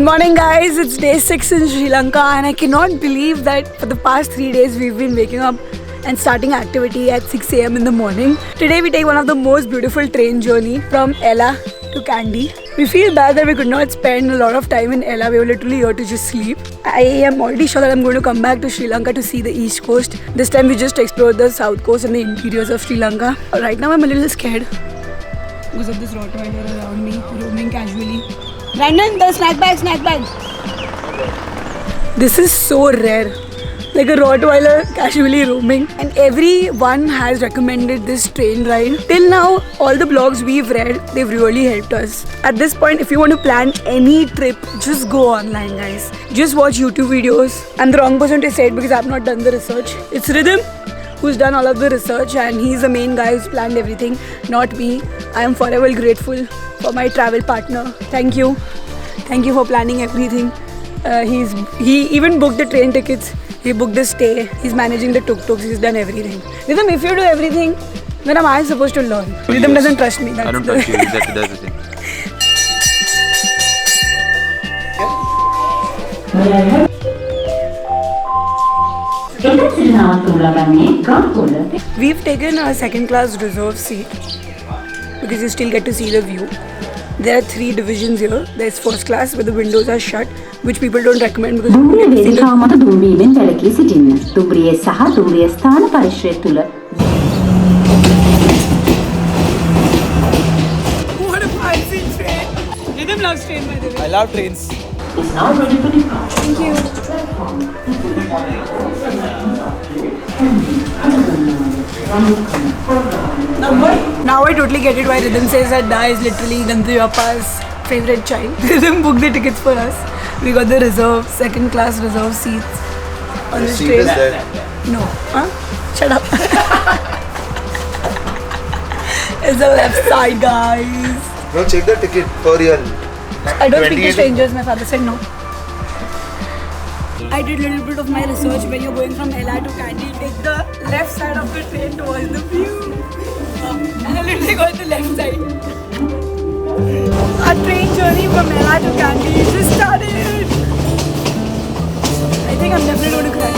morning guys, it's day 6 in Sri Lanka and I cannot believe that for the past 3 days we've been waking up and starting activity at 6 a.m. in the morning. Today we take one of the most beautiful train journey from Ella to Kandy. We feel bad that we could not spend a lot of time in Ella. We were literally here to just sleep. I am already sure that I'm going to come back to Sri Lanka to see the east coast. This time we just explored the south coast and the interiors of Sri Lanka. Right now I'm a little scared because of this Rottweiler around me, roaming casually. Brandon, the snack bag. This is so rare. Like a Rottweiler casually roaming. And everyone has recommended this train ride. Till now, all the blogs we've read, they've really helped us. At this point, if you want to plan any trip, just go online, guys. Just watch YouTube videos. I'm the wrong person to say it because I've not done the research. It's Rhythm who's done all of the research and he's the main guy who's planned everything, not me. I am forever grateful for my travel partner. Thank you for planning everything. He even booked the train tickets, he booked the stay, he's managing the tuk-tuks, he's done everything. Rhythm, if you do everything, then am I supposed to learn? Rhythm doesn't trust me. I don't trust you, that's the thing. We've taken a second class reserve seat because you still get to see the view. There are 3 divisions here. There's first class where the windows are shut, which people don't recommend because what a fancy train. Rhythm loves train, by the way. I love trains. It's now ready for departure. Thank you. Now I totally get it why Rhythm says that Da is literally Gandhi Appa's favorite child. Rhythm booked the tickets for us. We got the reserve, second class reserve seats on this train. Is there? No. Huh? Shut up. It's the left side, guys. No, check the ticket for real. I don't speak to strangers, my father said no. I did a little bit of my research. When you're going from Ella to Kandy, take the left side of the train towards the view. And I literally got the left side. Our train journey from Ella to Kandy just started. I think I'm definitely going to cry.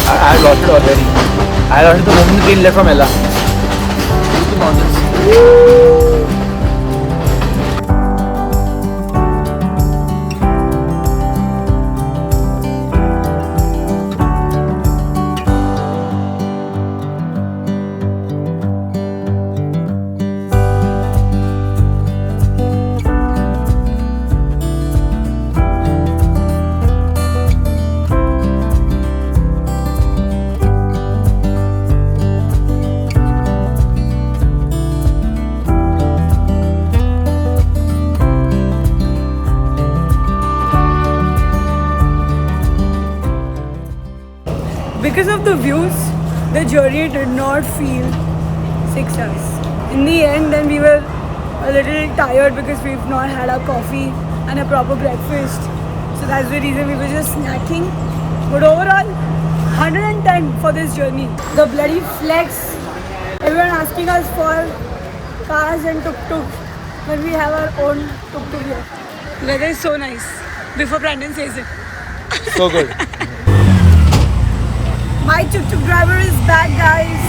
I lost it already. I lost it the moment the train left from Ella. Look at the mountains. Because of the views, the journey did not feel 6 hours. In the end, then we were a little tired because we've not had our coffee and a proper breakfast. So that's the reason we were just snacking. But overall, 110 for this journey. The bloody flex. Everyone asking us for cars and tuk-tuk when we have our own tuk-tuk here. Weather is so nice. Before Brandon says it. So good. My tuk-tuk driver is back, guys.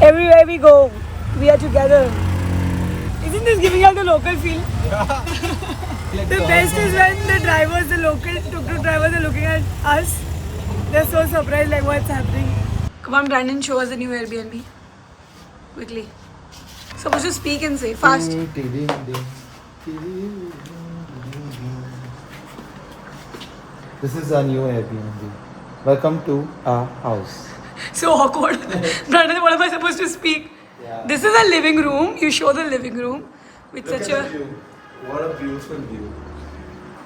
Everywhere we go, we are together. Isn't this giving out the local feel? Yeah. The best is when the local tuk-tuk drivers are looking at us They're so surprised, like what's happening. Come on, Brandon, show us the new Airbnb. Quickly. Supposed to speak and say fast. This is our new Airbnb. Welcome to our house. So awkward. Brandon, what am I supposed to speak? Yeah. This is a living room. You show the living room with such a What a beautiful view.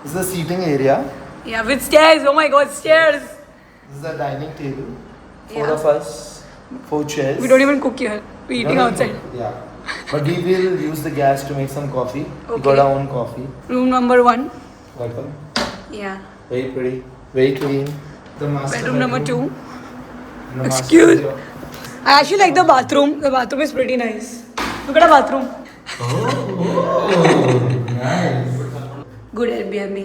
This is the seating area. yeah with stairs. Oh my God, stairs. This is the dining table. Four Yeah. of us, 4 chairs. We don't even cook here. We're eating No, no, outside. no. Yeah. But we will use the gas to make some coffee. We Okay. got our own coffee. Room number 1. Welcome. Yeah. Very pretty. Very clean. The master Bedroom number 2. And the master Excuse- bedroom. I actually like the bathroom. The bathroom is pretty nice. Look at the bathroom. Good Airbnb.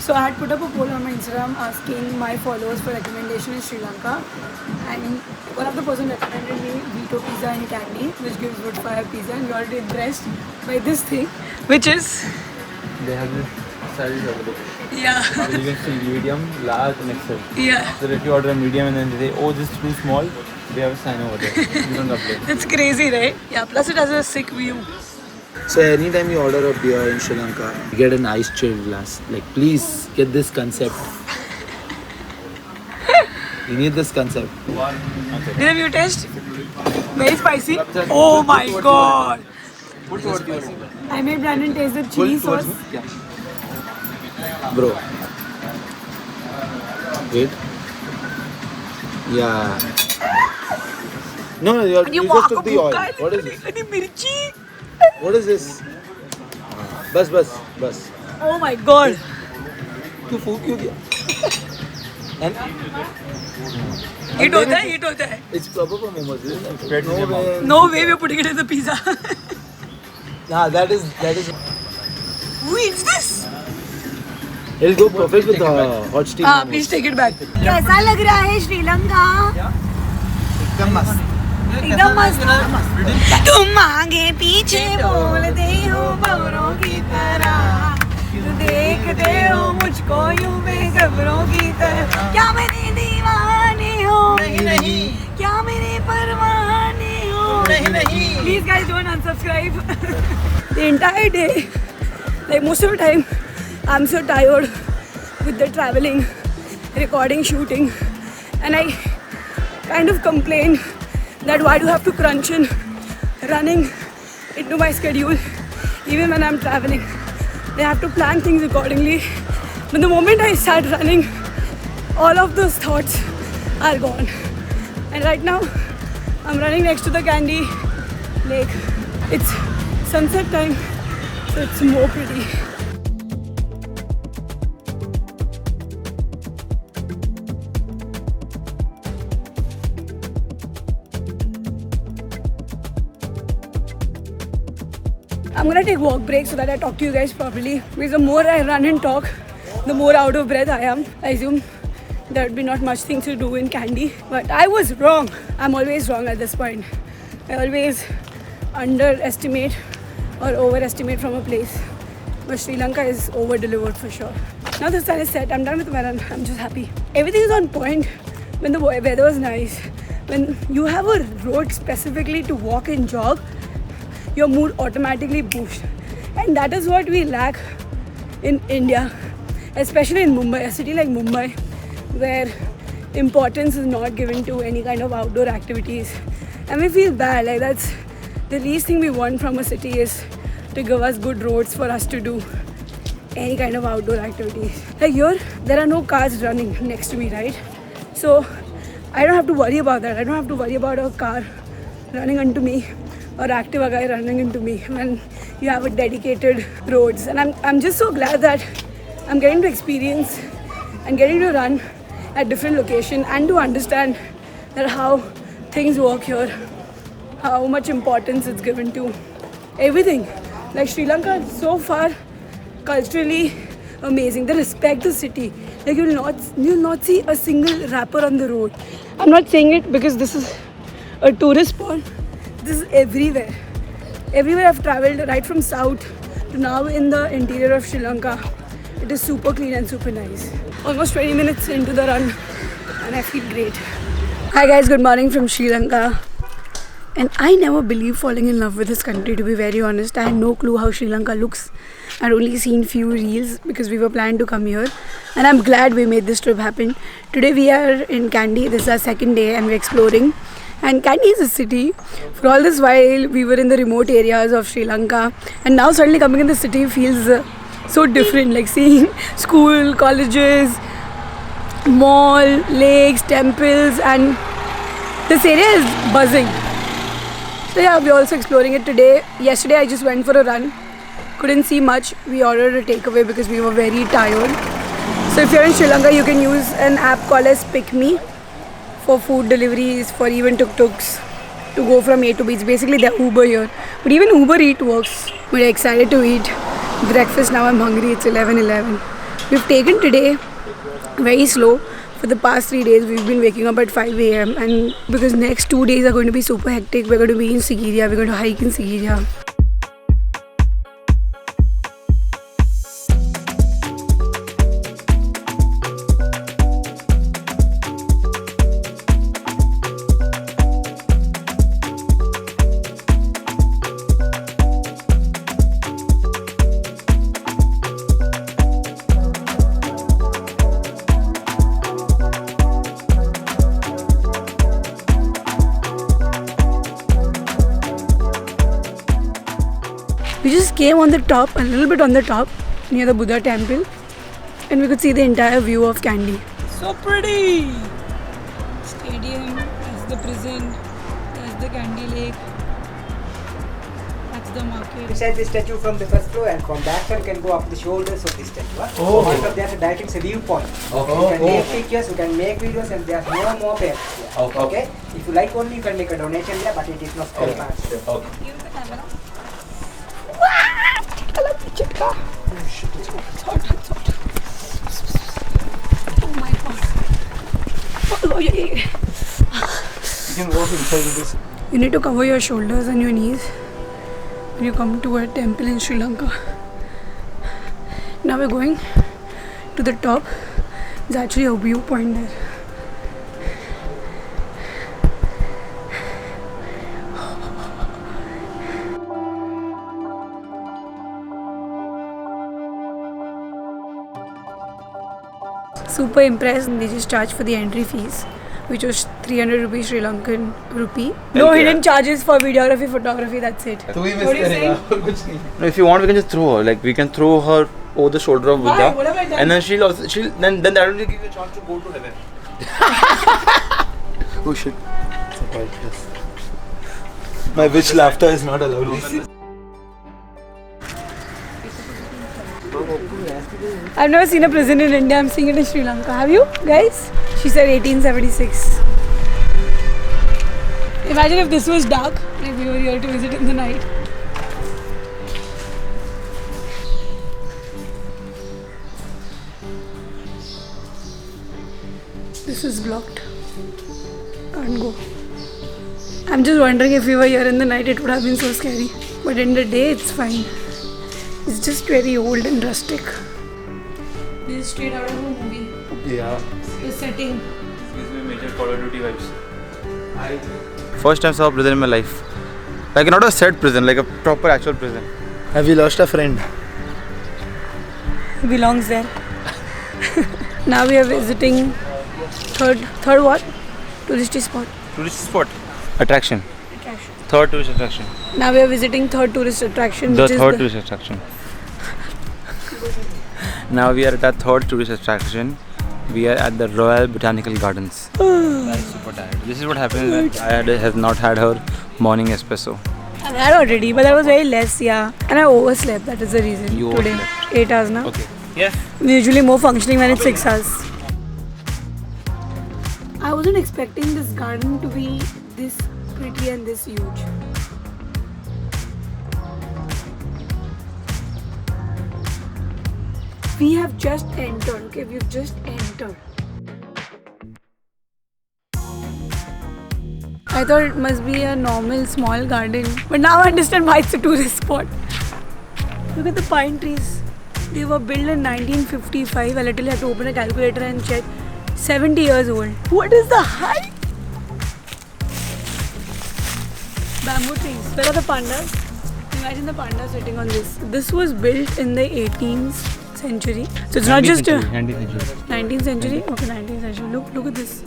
So I had put up a poll on my Instagram asking my followers for recommendation in Sri Lanka, and one of the person recommended me Vito Pizza in Kandy, which gives wood fire pizza, and you're already impressed by this thing, which is They have this sizes available. yeah, You can see medium, large, and XL. yeah. So if you order a medium and then they say, oh, this is too small, they have a sign over there. You don't upload. It's crazy, right? Yeah. Plus it has a sick view. So anytime you order a beer in Sri Lanka, you get an ice chilled glass. Like, please get this concept. You need this concept. Did you taste? Very spicy. Oh my God! Put towards you. I made Brandon taste the chili sauce. Bro. Wait. Yeah. No, you just took the oil. What is this? Mirchi. What is this? Bus. Oh my God! तू फूक क्यों दिया? And It होता है, it होता है. it's proper for momos, isn't it? Spread in your No way. No way we're putting it in the pizza. Nah, that is. Who eats this? It'll go perfect with hot steam. Ah, momos. please take it back. कैसा लग रहा है श्रीलंका? एकदम मस्त. एकदम मस्त. तुम आगे पीछे बोलते हो खबरों की तरह. तू देखते हो मुझको यूं बेखबरों की तरह. क्या मेरे दीवाने हो? नहीं. क्या मेरे परवाने हो? नहीं. Please guys don't unsubscribe. The entire day, like most of the time, I'm so tired with the traveling, recording, shooting, and I kind of complain that why do I have to crunch in running into my schedule even when I'm traveling. I have to plan things accordingly. But the moment I start running, all of those thoughts are gone. And right now, I'm running next to the Kandy Lake. It's sunset time, so it's more pretty. I'm gonna take walk break so that I talk to you guys properly. Because the more I run and talk, the more out of breath I am. I assume there would be not much things to do in Kandy. But I was wrong. I'm always wrong at this point. I always underestimate or overestimate from a place. But Sri Lanka is over-delivered for sure. Now the sun is set. I'm done with my run. I'm just happy. Everything is on point when the weather was nice. When you have a road specifically to walk and jog, your mood automatically boosts. And that is what we lack in India, especially in Mumbai, a city like Mumbai, where importance is not given to any kind of outdoor activities. And we feel bad, like that's the least thing we want from a city is to give us good roads for us to do any kind of outdoor activities. Like here, there are no cars running next to me, right? So I don't have to worry about that. I don't have to worry about a car running into me or Activa guy running into me when you have a dedicated roads. And I'm just so glad that I'm getting to experience and getting to run at different location and to understand that how things work here, how much importance it's given to everything. Like Sri Lanka is so far culturally amazing. They respect the city. Like you'll not see a single rapper on the road. I'm not saying it because this is a tourist spot. This is everywhere. Everywhere I've traveled, right from south to now in the interior of Sri Lanka, it is super clean and super nice. almost 20 minutes into the run and I feel great. Hi guys, good morning from Sri Lanka. And I never believed falling in love with this country, to be very honest. I had no clue how Sri Lanka looks. I'd only seen few reels because we were planning to come here. And I'm glad we made this trip happen. Today we are in Kandy. This is our second day and we're exploring. And Kandy is a city. For all this while, we were in the remote areas of Sri Lanka. And now suddenly coming in the city feels so different. Like seeing school, colleges, mall, lakes, temples, and this area is buzzing. So yeah, we're also exploring it today. Yesterday I just went for a run. Couldn't see much. We ordered a takeaway because we were very tired. So if you're in Sri Lanka, you can use an app called as PickMe for food deliveries, for even tuk-tuks to go from A to B. It's basically the Uber here. But even Uber Eats works. We're excited to eat breakfast now. I'm hungry. It's 11:11. We've taken today very slow. For the past 3 days, we've been waking up at 5 a.m. and because next 2 days are going to be super hectic. We're going to be in Sigiriya. We're going to hike in Sigiriya. We just came on the top, a little bit on the top, near the Buddha temple, and we could see the entire view of Kandy. So pretty! Stadium, that's the prison, that's the Kandy lake, that's the market. Inside the statue from the first floor and from that side you can go up the shoulders of the statue. Oh. Also there's a direct viewpoint. Okay. You can make pictures, you can make videos and there's no more pay. Okay. If you like only you can make a donation there but it is not free. Okay. Give the camera. Chitka. Oh shit, it's hot. It's hot. It's hot. Oh my god. Oh, yeah. You can walk inside with this. You need to cover your shoulders and your knees when you come to a temple in Sri Lanka. Now we're going to the top. There's actually a viewpoint there. Super impressed. They just charge for the entry fees, which was 300 rupees Sri Lankan rupee. No hidden charges for videography, photography, that's it. तू ही What do you say? कुछ नहीं. No, if you want, we can just throw her. Like we can throw her over the shoulder of Buddha, What have I done? and then then that will give you a chance to go to heaven. Oh shit. It's a quiet place. My witch laughter is not allowed. I've never seen a prison in India. I'm seeing it in Sri Lanka. Have you, guys? She said 1876. Imagine if this was dark, like we were here to visit in the night. This is blocked. Can't go. I'm just wondering if we were here in the night, it would have been so scary. But in the day, it's fine. It's just very old and rustic. This is straight out of a movie. Yeah. The setting. Gives me major Call of Duty vibes. First time I saw a prison in my life. Like not a set prison, like a proper actual prison. Have you lost a friend? He belongs there. Now we are visiting third what? Touristy spot. Tourist spot. Attraction. Attraction. Third tourist attraction. Now we are visiting third tourist attraction. The which is third tourist attraction. Now we are at our third tourist attraction. We are at the Royal Botanical Gardens. I'm super tired. This is what happens when I have not had her morning espresso. I had already, but that was very less, yeah. And I overslept, that is the reason. You today. overslept. 8 hours now. Okay. Yes. I'm usually more functioning when it's 6 hours. I wasn't expecting this garden to be this pretty and this huge. We have just entered, okay? We've just entered. I thought it must be a normal small garden, but now I understand why it's a tourist spot. Look at the pine trees. They were built in 1955. I literally had to open a calculator and check. 70 years old. What is the height? Bamboo trees. Where are the pandas? Imagine the panda sitting on this. This was built in the 18th century. So it's not just a 19th century. Okay, 19th century. Look at this.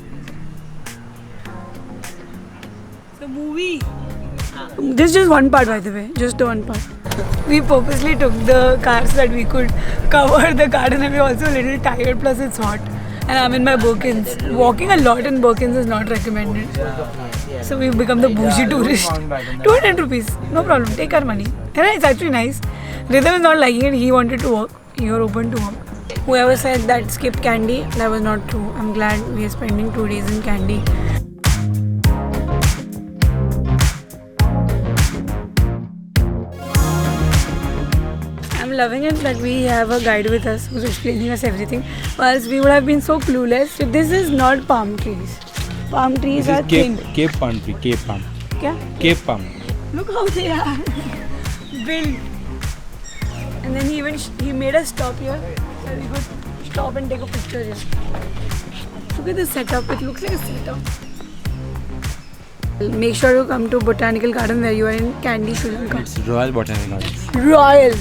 The movie. This is just one part, by the way. Just the one part. We purposely took the car so that we could cover the garden, and we're also a little tired. Plus, it's hot. And I'm in my Birkins. Walking a lot in Birkins is not recommended. So we've become the bougie tourist. 200 rupees. No problem. Take our money. And it's actually nice. Rhythm is not liking it. He wanted to walk. You're open to walk. Whoever said that skipped Candy, that was not true. I'm glad we are spending 2 days in Candy. I'm loving it that we have a guide with us who's explaining us everything. Or else we would have been so clueless. So this is not palm trees. Palm trees are thin. Cape palm tree. Cape palm. Kya? Cape palm. Look how they are built. And then he made us stop here so we could stop and take a picture here. Look at this setup. It looks like a setup. Make sure you come to Botanical Garden where you are in Kandy, Sri Lanka. It's Royal Botanical Gardens. Royal.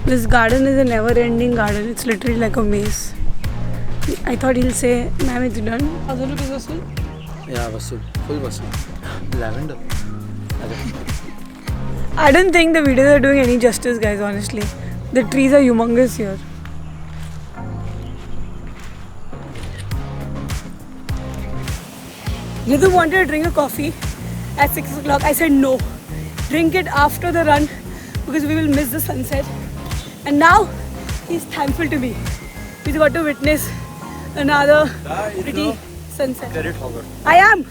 This garden is a never-ending garden. It's literally like a maze. I thought he'll say, "Ma'am, it's done." 1,000 rupees vasool? Yeah, vasool. Full vasool. Lavender. I don't think the videos are doing any justice, guys, honestly. The trees are humongous here. Ritu wanted to drink a coffee at 6 o'clock. I said no. Drink it after the run because we will miss the sunset. And now he's thankful to me. He's got to witness another pretty sunset. I am.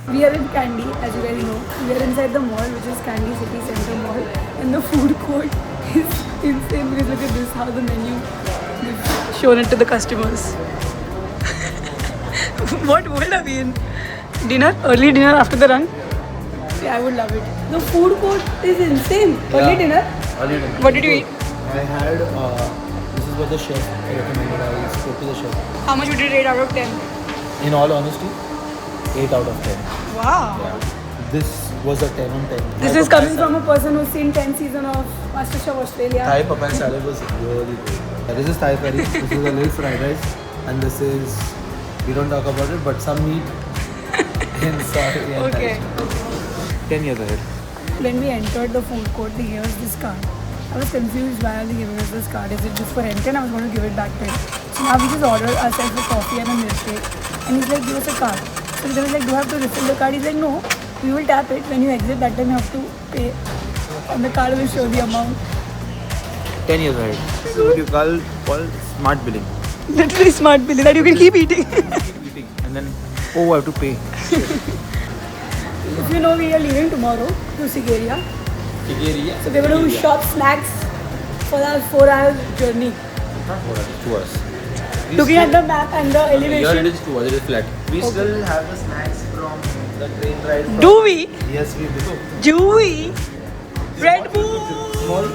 We are in Kandy, as you guys know. We are inside the mall, which is Kandy City Center Mall. And the food court is insane because look at this, how the menu is shown it to the customers. What world are we in? Dinner? Early dinner after the run? Yeah, I would love it. The food court is insane. Early dinner? Early dinner. What did you eat? I had, this is what the chef recommended. I spoke to the chef. How much would you rate out of 10? In all honesty, 8 out of 10. Wow. Yeah. This was a 10 on 10. This is coming from a person who's seen 10 seasons of MasterChef Australia. Thai papaya salad was really good. This is Thai curry. This is a little fried rice. And this is, we don't talk about it, but some meat inside. Okay. 10 years ahead. When we entered the food court, they gave us this card. I was confused why are they giving us this card. Is it just for rent? And I was going to give it back to him. So now we just ordered ourselves a coffee and a milkshake. And he's like, give us a card. So they were like, do I have to refill the card? He's like, no. We will tap it. When you exit, that time you have to pay. And the card will show the amount. 10 years ahead. This is what you call smart billing. Literally smart billing that you can keep eating. Keep eating. And then, oh, I have to pay. If you know, we are leaving tomorrow to Sigiriya. So we're going to shop snacks for our 4-hour journey. Not 4 hours, 2 hours. Looking at the map and the Here it elevation. is 2 hours, it is flat. We still have the snacks from the train ride. Do we? Yes, we do. Do we? Red Bull! Small